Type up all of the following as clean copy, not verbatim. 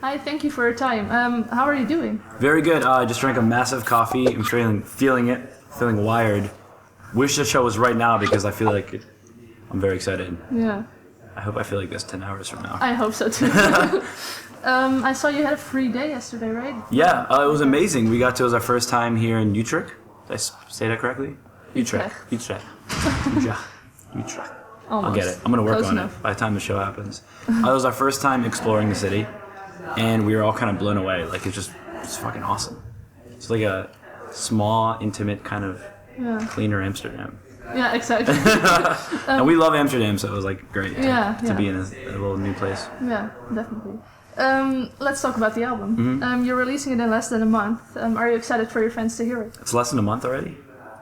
Hi, thank you for your time. How are you doing? Very good. I just drank a massive coffee. I'm feeling wired. Wish the show was right now because I feel like I'm very excited. Yeah. I hope I feel like this 10 hours from now. I hope so too. I saw you had a free day yesterday, right? Yeah, it was amazing. It was our first time here in Utrecht. Did I say that correctly? Utrecht. Almost. I'll get it. I'm going to work Close on enough. it by the time the show happens. It was our first time exploring the city, and we were all kind of blown away. Like, it's fucking awesome. It's like a small, intimate, kind of cleaner Amsterdam. Yeah, exactly. And we love Amsterdam, so it was like great to be in a little new place. Yeah, definitely. Let's talk about the album. You're releasing it in less than a month. Are you excited for your fans to hear it? It's less than a month already?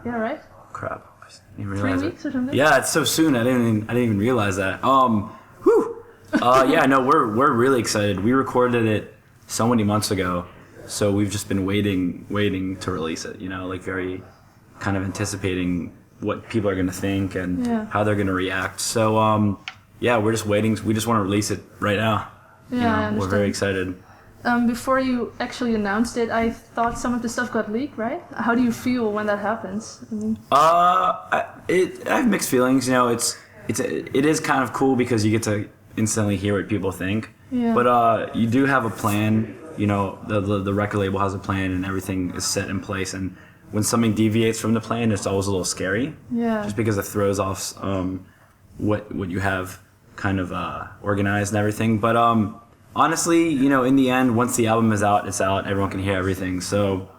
Yeah, right? Crap. I didn't even realize 3 weeks or something? Yeah, it's so soon. I didn't even realize that. We're really excited. We recorded it so many months ago, so we've just been waiting to release it. Like very kind of anticipating what people are going to think and how they're going to react. So we're just waiting. We just want to release it right now. Yeah, we're very excited. Before you actually announced it, I thought some of the stuff got leaked, right? How do you feel when that happens? I have mixed feelings. It is kind of cool because you get to instantly hear what people think. Yeah. But you do have a plan. The record label has a plan and everything is set in place. And when something deviates from the plan, it's always a little scary. Yeah. Just because it throws off what you have kind of organized and everything. But honestly, in the end, once the album is out, it's out. Everyone can hear everything. So,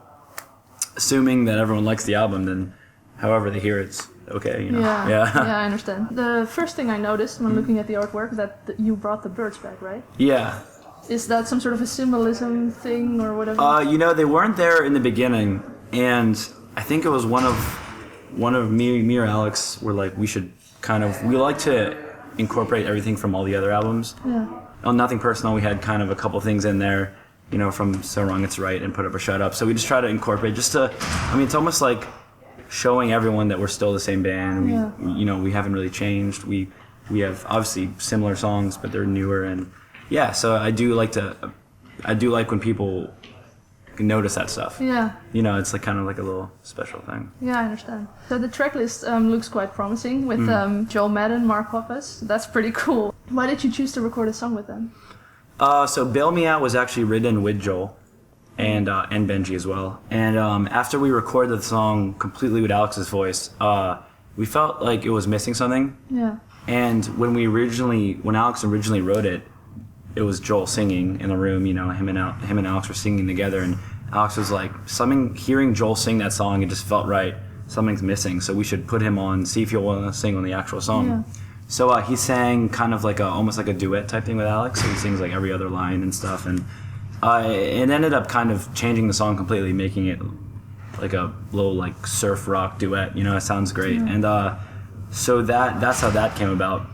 assuming that everyone likes the album, then however they hear it's okay. Yeah, I understand. The first thing I noticed when looking at the artwork is that you brought the birds back, right? Yeah. Is that some sort of a symbolism thing or whatever? They weren't there in the beginning, and I think it was one of me or Alex were like, we like to incorporate everything from all the other albums. Yeah. Nothing personal. We had kind of a couple things in there, from So Wrong It's Right and Put Up or Shut Up. So we just try to incorporate it's almost like showing everyone that we're still the same band. We haven't really changed. We have obviously similar songs, but they're newer and so I do like when people can notice that stuff. Yeah. It's like kind of like a little special thing. Yeah, I understand. So the track list looks quite promising with Joel Madden, Mark Hoppus. That's pretty cool. Why did you choose to record a song with them? So Bail Me Out was actually written with Joel and Benji as well. And after we recorded the song completely with Alex's voice, we felt like it was missing something. Yeah. And when Alex originally wrote it, it was Joel singing in the room. Him and Alex were singing together, and Alex was like, hearing Joel sing that song, it just felt right. Something's missing, so we should put him on, see if he'll want to sing on the actual song. Yeah. So he sang kind of like almost like a duet type thing with Alex. So he sings like every other line and stuff, and it ended up kind of changing the song completely, making it like a little like surf rock duet. It sounds great, and so that's how that came about.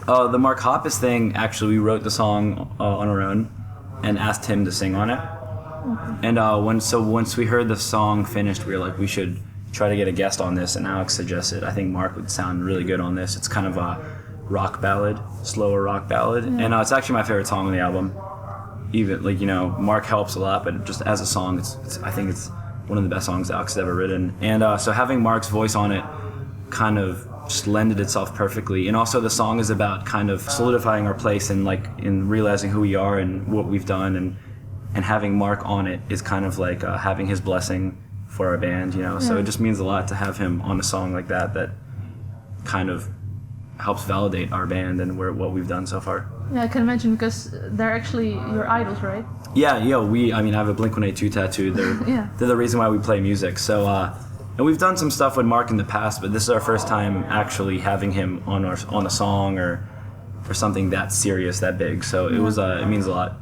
The Mark Hoppus thing, actually, we wrote the song on our own and asked him to sing on it. Okay. And once we heard the song finished, we were like, we should try to get a guest on this. And Alex suggested, I think Mark would sound really good on this. It's kind of a rock ballad, slower rock ballad. Yeah. And it's actually my favorite song on the album. Even, Mark helps a lot, but just as a song, I think it's one of the best songs Alex has ever written. And so having Mark's voice on it kind of just lended itself perfectly. And also the song is about kind of solidifying our place and in realizing who we are and what we've done, and having Mark on it is kind of like having his blessing for our band, so it just means a lot to have him on a song like that kind of helps validate our band and what we've done so far. Yeah, I can imagine, because they're actually your idols, right? Yeah, I have a Blink-182 tattoo. They're the reason why we play music. So and we've done some stuff with Mark in the past, but this is our first time actually having him on a song or something that serious, that big. So it means a lot.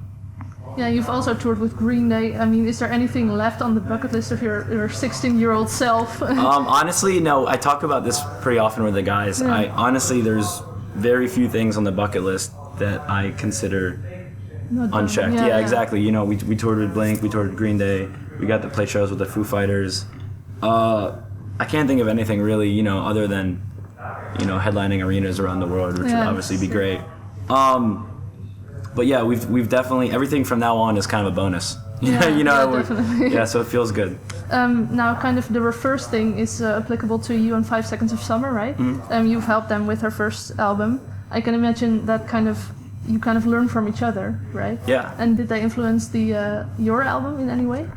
Yeah, you've also toured with Green Day. Is there anything left on the bucket list of your 16-year-old self? Honestly, no. I talk about this pretty often with the guys. Yeah. There's very few things on the bucket list that I consider unchecked. Yeah, exactly. We toured with Blink, we toured with Green Day, we got to play shows with the Foo Fighters. I can't think of anything really, other than, headlining arenas around the world, which would obviously be great. But yeah, we've definitely, everything from now on is kind of a bonus. Yeah, you know, yeah, definitely. yeah, so it feels good. Now, kind of the reverse thing is applicable to you and 5 Seconds of Summer, right? You've helped them with their first album. I can imagine that you kind of learn from each other, right? Yeah. And did they influence your album in any way?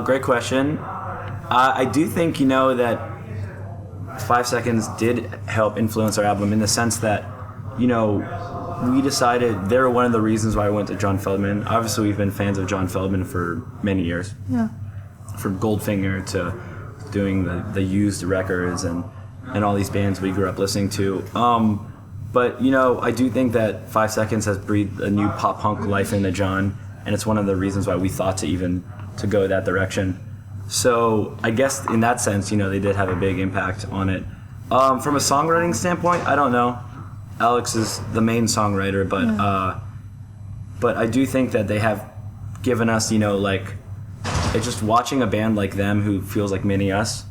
Great question. I do think, you know, that 5 Seconds did help influence our album in the sense that, you know, we decided, they were one of the reasons why I went to John Feldman. Obviously, we've been fans of John Feldman for many years. Yeah. From Goldfinger to doing the used records and all these bands we grew up listening to. But, you know, I do think that 5 Seconds has breathed a new pop-punk life into John, and it's one of the reasons why we thought to go that direction. So I guess in that sense, you know, they did have a big impact on it. From a songwriting standpoint, I don't know. Alex is the main songwriter, but I do think that they have given us, you know, like, it's just watching a band like them who feels like mini us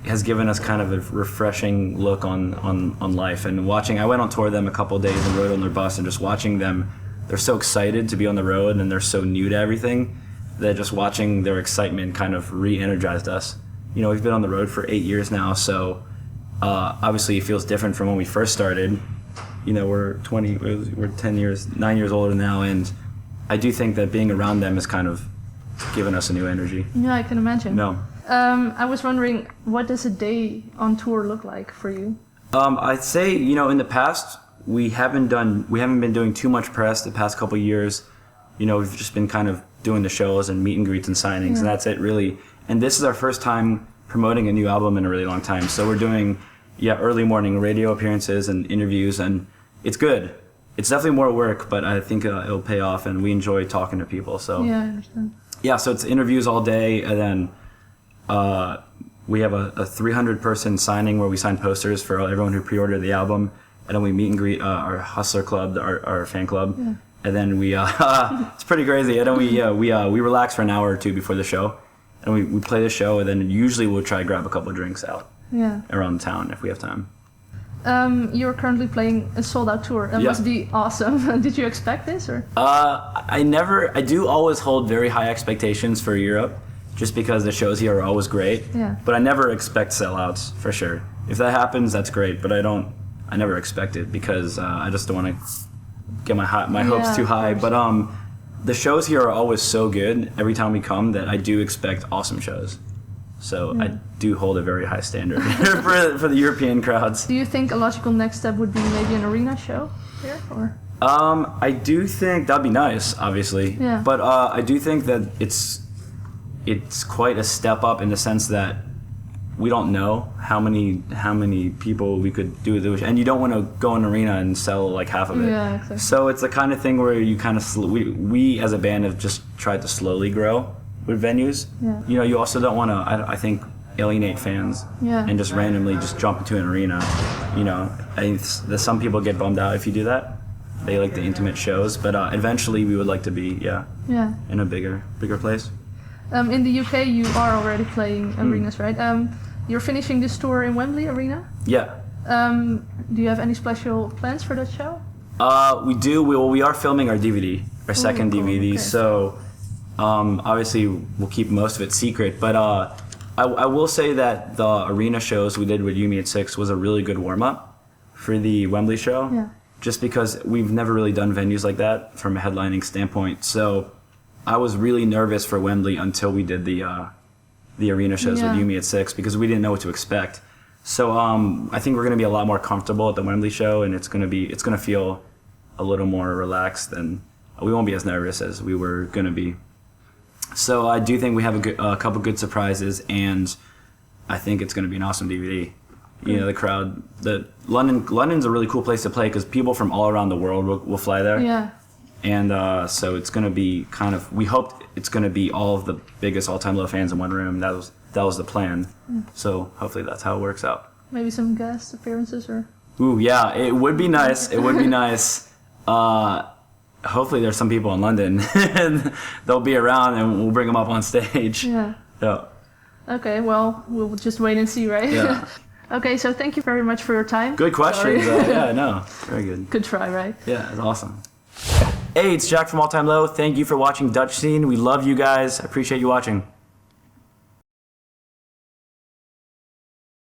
has given us kind of a refreshing look on life. And I went on tour with them a couple of days and rode on their bus, and just watching them, they're so excited to be on the road and they're so new to everything that just watching their excitement kind of re-energized us. You know, we've been on the road for 8 years now, so obviously it feels different from when we first started. You know, we're 9 years older now, and I do think that being around them has kind of given us a new energy. Yeah, I can imagine. No. I was wondering, what does a day on tour look like for you? I'd say, you know, in the past, we haven't been doing too much press the past couple of years. You know, we've just been kind of doing the shows and meet and greets and signings, and that's it really. And this is our first time promoting a new album in a really long time. So we're doing, early morning radio appearances and interviews, and it's good. It's definitely more work, but I think it'll pay off, and we enjoy talking to people. So yeah, I understand. Yeah, so it's interviews all day, and then we have a 300-person signing where we sign posters for everyone who pre-ordered the album, and then we meet and greet our Hustler Club, our fan club, and then we it's pretty crazy. And then we relax for an hour or two before the show, and we play the show, and then usually we'll try to grab a couple of drinks out around town if we have time. You're currently playing a sold-out tour. That must be awesome. Did you expect this, or? I do always hold very high expectations for Europe, just because the shows here are always great. Yeah. But I never expect sellouts, for sure. If that happens, that's great, but I never expect it, because I just don't want to get my hopes too high. But the shows here are always so good every time we come that I do expect awesome shows. So I do hold a very high standard for the European crowds. Do you think a logical next step would be maybe an arena show here, or? I do think that'd be nice, obviously. Yeah. But I do think that it's quite a step up in the sense that we don't know how many people we could do with, and you don't want to go in an arena and sell like half of it. Yeah, exactly. So it's the kind of thing where you kind of we as a band have just tried to slowly grow with venues. Yeah. You know, you also don't want to, I think, alienate fans and just randomly just jump into an arena. You know, I think some people get bummed out if you do that. They like the intimate shows, but eventually we would like to be in a bigger place. In the UK, you are already playing arenas, right? You're finishing this tour in Wembley Arena? Yeah. Do you have any special plans for that show? We do. We are filming our DVD, our second DVD. Okay. So obviously we'll keep most of it secret. But I will say that the arena shows we did with You Me at 6 was a really good warm-up for the Wembley show. Yeah. Just because we've never really done venues like that from a headlining standpoint. So I was really nervous for Wembley until we did the arena shows with You Me at 6, because we didn't know what to expect. So I think we're going to be a lot more comfortable at the Wembley show, and it's going to feel a little more relaxed, and we won't be as nervous as we were going to be. So I do think we have a couple good surprises, and I think it's going to be an awesome DVD. You know, the crowd, London's a really cool place to play because people from all around the world will fly there. Yeah. And so it's going to be we hoped it's going to be all of the biggest all-time low fans in one room. That was the plan. So hopefully that's how it works out. Maybe some guest appearances, or? Ooh, yeah, it would be nice. It would be nice. Hopefully there's some people in London and they'll be around and we'll bring them up on stage. Yeah. Okay, well, we'll just wait and see, right? Yeah. Okay, so thank you very much for your time. Good questions. Yeah, no, very good. Good try, right? Yeah, it's awesome. Hey, it's Jack from All Time Low. Thank you for watching Dutch Scene. We love you guys. I appreciate you watching.